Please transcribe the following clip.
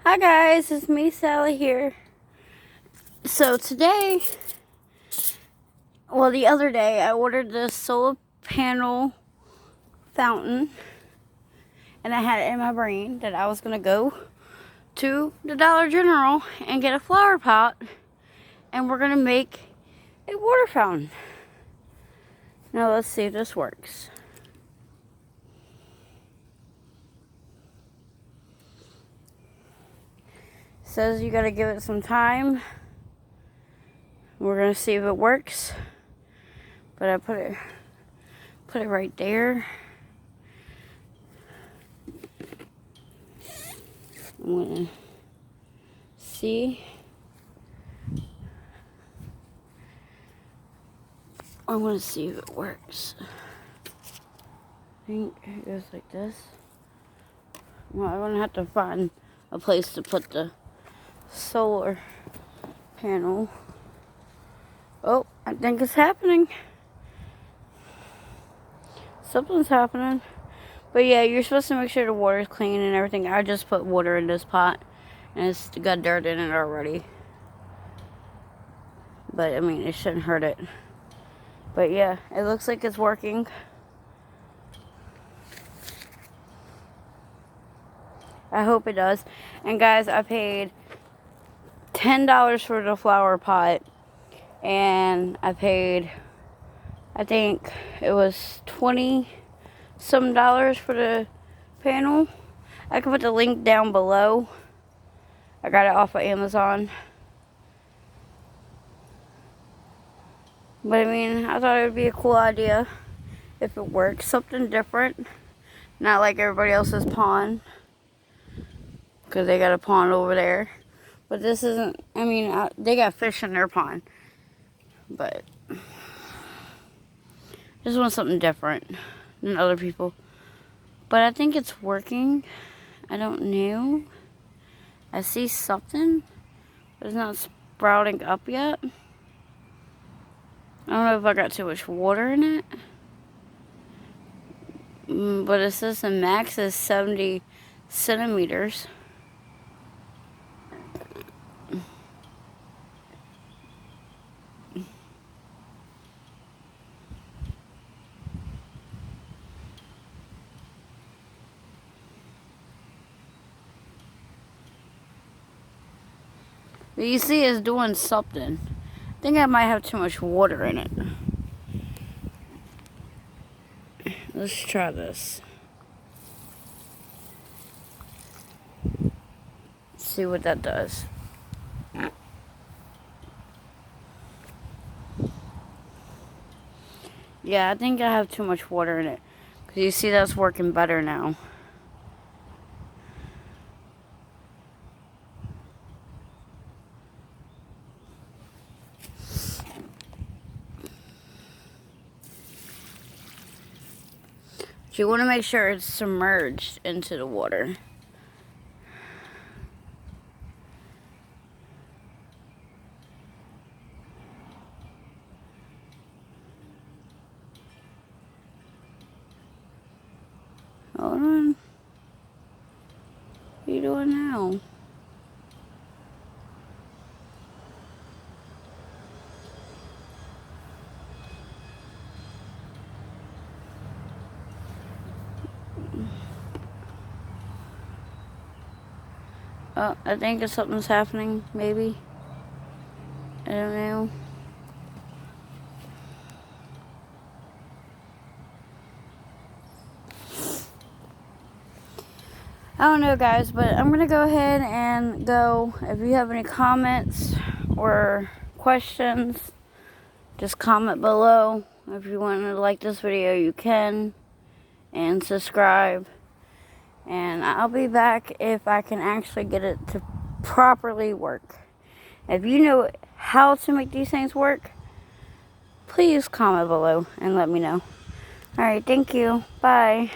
Hi guys, it's me, Sally here. So today, the other day, I ordered this solar panel fountain, and I had it in my brain that I was going to go to the Dollar General and get a flower pot, and we're going to make a water fountain. Now let's see if this works. It says you got to give it some time. We're going to see if it works. But I put it right there. I'm gonna see. I'm gonna see if it works. I think it goes like this. Well, I'm gonna have to find a place to put the solar panel. Oh, I think it's happening. Something's happening. But yeah, you're supposed to make sure the water's clean and everything. I just put water in this pot, and it's got dirt in it already. But I mean, it shouldn't hurt it. But yeah, it looks like it's working. I hope it does. And guys, I paid $10 for the flower pot, and I paid, I think it was $20 some for the panel. I can put the link down below. I got it off of Amazon. But I mean, I thought it would be a cool idea if it works. Something different. Not like everybody else's pond, because they got a pond over there. But this isn't, I mean, they got fish in their pond. But just want something different than other people. But I think it's working. I don't know. I see something, but it's not sprouting up yet. I don't know if I got too much water in it. But it says the max is 70 centimeters. But you see it's doing something. I think I might have too much water in it. Let's try this. See what that does. Yeah, I think I have too much water in it. Because you see that's working better now. So you want to make sure it's submerged into the water. Hold on. What are you doing now? Oh, I think something's happening, maybe. I don't know. I don't know, guys, but I'm going to go ahead and go. If you have any comments or questions, just comment below. If you want to like this video, you can. And subscribe. And I'll be back if I can actually get it to properly work. If you know how to make these things work, please comment below and let me know. Alright, thank you. Bye.